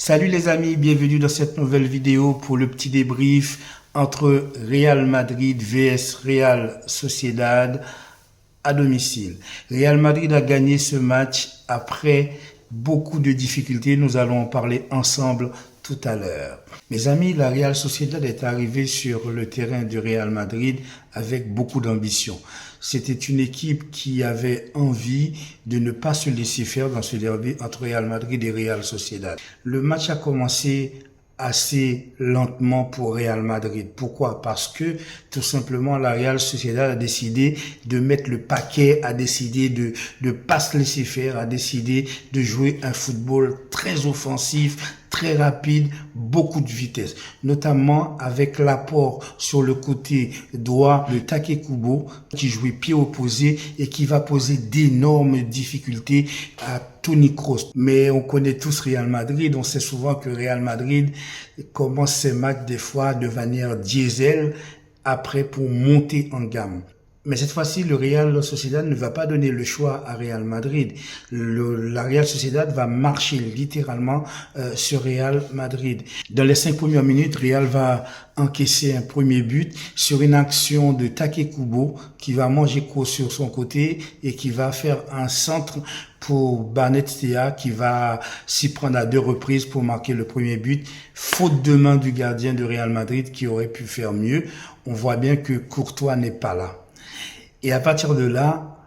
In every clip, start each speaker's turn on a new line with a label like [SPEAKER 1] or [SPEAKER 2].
[SPEAKER 1] Salut les amis, bienvenue dans cette nouvelle vidéo pour le petit débrief entre Real Madrid vs Real Sociedad à domicile. Real Madrid a gagné ce match après beaucoup de difficultés. Nous allons en parler ensemble tout à l'heure. Mes amis, la Real Sociedad est arrivée sur le terrain du Real Madrid avec beaucoup d'ambition. C'était une équipe qui avait envie de ne pas se laisser faire dans ce derby entre Real Madrid et Real Sociedad. Le match a commencé assez lentement pour Real Madrid. Pourquoi? Parce que tout simplement la Real Sociedad a décidé de mettre le paquet, a décidé de pas se laisser faire, a décidé de jouer un football très offensif, très rapide, beaucoup de vitesse, notamment avec l'apport sur le côté droit de Take Kubo qui jouait pied opposé et qui va poser d'énormes difficultés à Toni Kroos. Mais on connaît tous Real Madrid, on sait souvent que Real Madrid commence ses matchs des fois de manière diesel après pour monter en gamme. Mais cette fois-ci, le Real Sociedad ne va pas donner le choix à Real Madrid. La Real Sociedad va marcher littéralement sur Real Madrid. Dans les 5 premières minutes, Real va encaisser un premier but sur une action de Take Kubo qui va manger Kroos sur son côté et qui va faire un centre pour Barnechea qui va s'y prendre à 2 reprises pour marquer le premier but. Faute de main du gardien de Real Madrid qui aurait pu faire mieux. On voit bien que Courtois n'est pas là. Et à partir de là,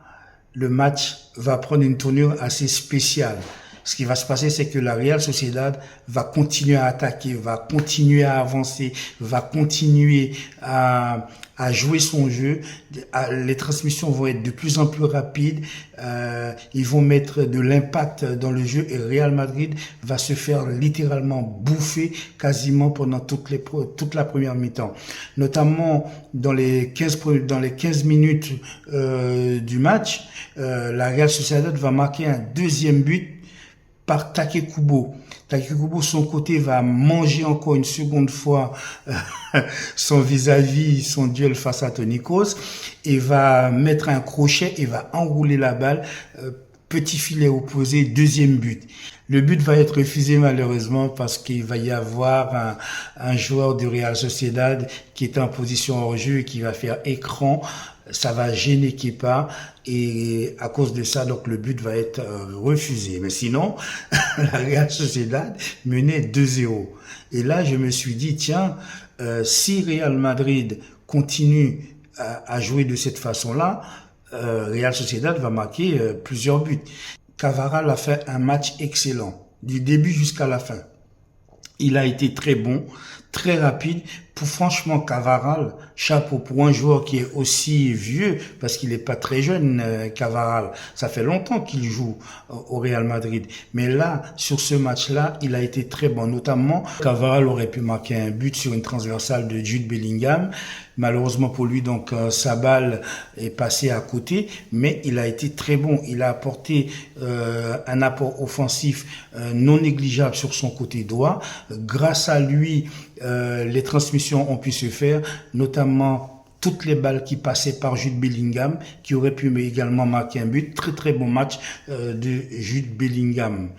[SPEAKER 1] le match va prendre une tournure assez spéciale. Ce qui va se passer, c'est que la Real Sociedad va continuer à attaquer, va continuer à avancer, va continuer à jouer son jeu. Les transmissions vont être de plus en plus rapides. Ils vont mettre de l'impact dans le jeu et Real Madrid va se faire littéralement bouffer quasiment pendant toute la première mi-temps. Notamment dans les 15 minutes du match, la Real Sociedad va marquer un deuxième but par Take Kubo. Take Kubo, son côté, va manger encore une seconde fois son vis-à-vis, son duel face à Toni Kroos et va mettre un crochet et va enrouler la balle. Petit filet opposé, deuxième but. Le but va être refusé malheureusement parce qu'il va y avoir un joueur du Real Sociedad qui est en position hors jeu et qui va faire écran. Ça va gêner Kepa et à cause de ça, donc le but va être refusé. Mais sinon, la Real Sociedad menait 2-0. Et là, je me suis dit, tiens, si Real Madrid continue à jouer de cette façon-là, Real Sociedad va marquer plusieurs buts. Cavaral a fait un match excellent, du début jusqu'à la fin. Il a été très bon, très rapide. Franchement, Cavaral, chapeau pour un joueur qui est aussi vieux, parce qu'il n'est pas très jeune, Cavaral. Ça fait longtemps qu'il joue au Real Madrid. Mais là, sur ce match-là, il a été très bon. Notamment, Cavaral aurait pu marquer un but sur une transversale de Jude Bellingham. Malheureusement pour lui, donc sa balle est passée à côté, mais il a été très bon. Il a apporté un apport offensif non négligeable sur son côté droit. Grâce à lui, les transmissions ont pu se faire, notamment toutes les balles qui passaient par Jude Bellingham, qui aurait pu également marquer un but. Très très bon match de Jude Bellingham.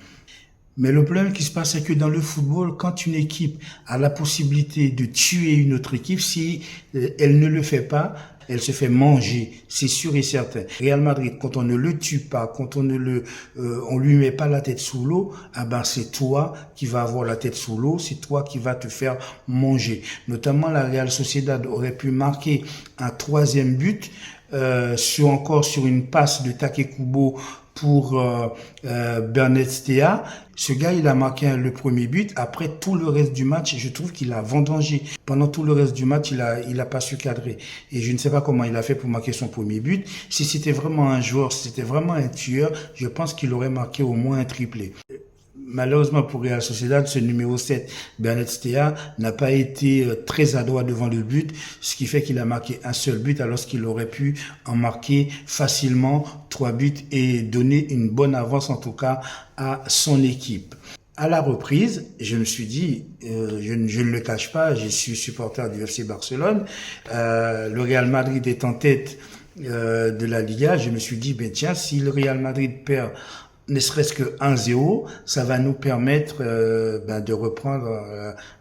[SPEAKER 1] Mais le problème qui se passe, c'est que dans le football, quand une équipe a la possibilité de tuer une autre équipe, si elle ne le fait pas, elle se fait manger, c'est sûr et certain. Real Madrid, quand on ne le tue pas, quand on lui met pas la tête sous l'eau, ah ben c'est toi qui vas avoir la tête sous l'eau, c'est toi qui vas te faire manger. Notamment la Real Sociedad aurait pu marquer un troisième but encore sur une passe de Take Kubo pour Barnechea. Ce gars, il a marqué le premier but. Après tout le reste du match, je trouve qu'il a vendangé. Pendant tout le reste du match, il a pas su cadrer. Et je ne sais pas comment il a fait pour marquer son premier but. Si c'était vraiment un joueur, si c'était vraiment un tueur, je pense qu'il aurait marqué au moins un triplé. Malheureusement pour Real Sociedad, ce numéro 7, Barnechea, n'a pas été très adroit devant le but, ce qui fait qu'il a marqué un seul but alors qu'il aurait pu en marquer facilement 3 buts et donner une bonne avance en tout cas à son équipe. À la reprise, je me suis dit, je ne le cache pas, je suis supporter du FC Barcelone, le Real Madrid est en tête de la Liga, je me suis dit, ben tiens, si le Real Madrid perd ne serait-ce que 1-0, ça va nous permettre de reprendre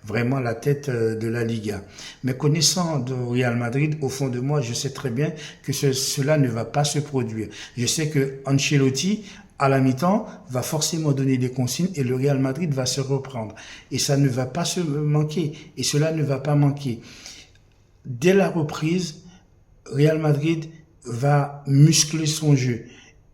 [SPEAKER 1] vraiment la tête de la Liga. Mais connaissant de Real Madrid, au fond de moi, je sais très bien que cela ne va pas se produire. Je sais que Ancelotti, à la mi-temps, va forcément donner des consignes et le Real Madrid va se reprendre. Et ça ne va pas se manquer. Et cela ne va pas manquer. Dès la reprise, Real Madrid va muscler son jeu.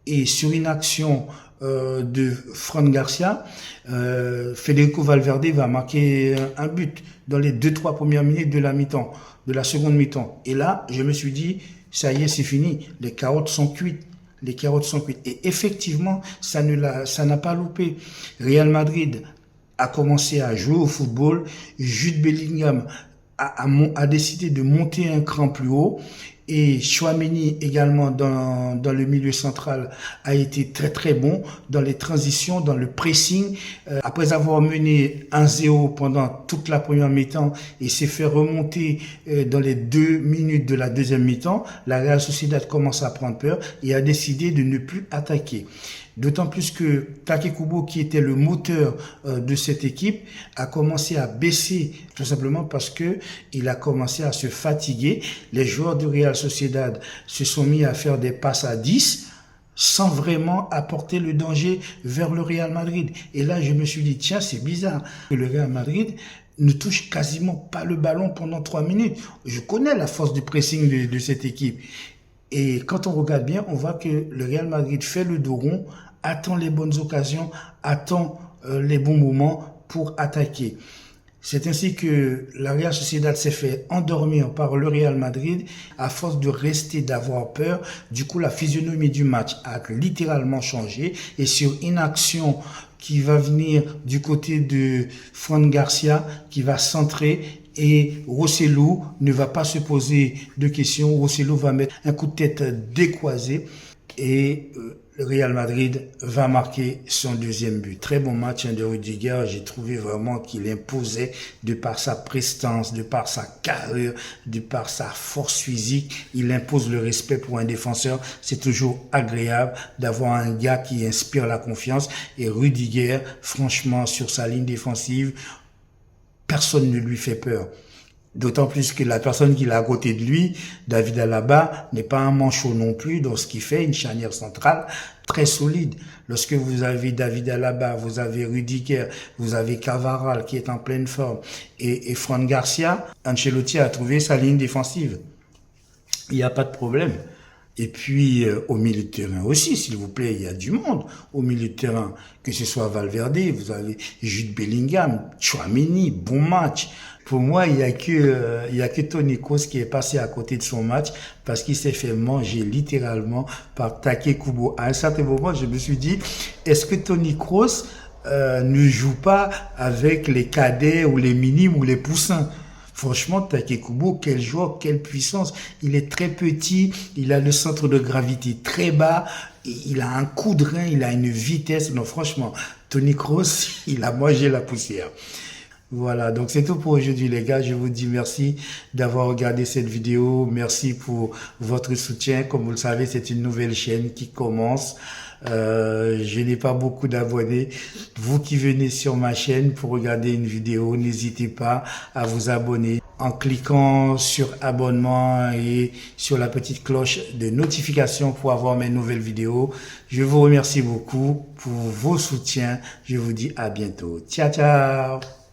[SPEAKER 1] Et sur une action de Fran Garcia, Federico Valverde va marquer un but dans les 2-3 premières minutes de la mi-temps, de la seconde mi-temps. Et là, je me suis dit, ça y est, c'est fini. Les carottes sont cuites. Les carottes sont cuites. Et effectivement, ça n'a pas loupé. Real Madrid a commencé à jouer au football. Jude Bellingham a décidé de monter un cran plus haut. Et Tchouaméni également dans le milieu central a été très très bon dans les transitions, dans le pressing. Après avoir mené 1-0 pendant toute la première mi-temps et s'est fait remonter dans les 2 minutes de la deuxième mi-temps, la Real Sociedad commence à prendre peur et a décidé de ne plus attaquer. D'autant plus que Take Kubo, qui était le moteur de cette équipe, a commencé à baisser, tout simplement parce que il a commencé à se fatiguer. Les joueurs du Real Sociedad se sont mis à faire des passes à 10 sans vraiment apporter le danger vers le Real Madrid. Et là, je me suis dit, tiens, c'est bizarre que le Real Madrid ne touche quasiment pas le ballon pendant 3 minutes. Je connais la force du pressing de cette équipe. Et quand on regarde bien, on voit que le Real Madrid fait le dos rond, attend les bonnes occasions, attend les bons moments pour attaquer. C'est ainsi que la Real Sociedad s'est fait endormir par le Real Madrid à force de rester, d'avoir peur. Du coup, la physionomie du match a littéralement changé et sur une action qui va venir du côté de Fran Garcia, qui va centrer et Rosselló ne va pas se poser de questions. Rosselló va mettre un coup de tête décroisé et le Real Madrid va marquer son deuxième but. Très bon match de Rudiger. J'ai trouvé vraiment qu'il imposait de par sa prestance, de par sa carrure, de par sa force physique. Il impose le respect pour un défenseur. C'est toujours agréable d'avoir un gars qui inspire la confiance. Et Rudiger, franchement, sur sa ligne défensive, personne ne lui fait peur. D'autant plus que la personne qui est à côté de lui, David Alaba, n'est pas un manchot non plus, dans ce qui fait une charnière centrale très solide. Lorsque vous avez David Alaba, vous avez Rudiger, vous avez Cavaral qui est en pleine forme et Fran Garcia, Ancelotti a trouvé sa ligne défensive. Il n'y a pas de problème. Et puis, au milieu de terrain aussi, s'il vous plaît, il y a du monde. Au milieu de terrain, que ce soit Valverde, vous avez Jude Bellingham, Tchouaméni, bon match. Pour moi, il y a que Toni Kroos qui est passé à côté de son match parce qu'il s'est fait manger littéralement par Take Kubo. À un certain moment, je me suis dit, est-ce que Toni Kroos ne joue pas avec les cadets ou les minimes ou les poussins? Franchement, Take Kubo, quel joueur, quelle puissance. Il est très petit, il a le centre de gravité très bas, il a un coup de rein, il a une vitesse. Non, franchement, Toni Kroos, il a mangé la poussière. Voilà, donc c'est tout pour aujourd'hui les gars. Je vous dis merci d'avoir regardé cette vidéo. Merci pour votre soutien. Comme vous le savez, c'est une nouvelle chaîne qui commence. Je n'ai pas beaucoup d'abonnés. Vous qui venez sur ma chaîne pour regarder une vidéo, n'hésitez pas à vous abonner en cliquant sur abonnement et sur la petite cloche de notification pour avoir mes nouvelles vidéos. Je vous remercie beaucoup pour vos soutiens. Je vous dis à bientôt. Ciao, ciao!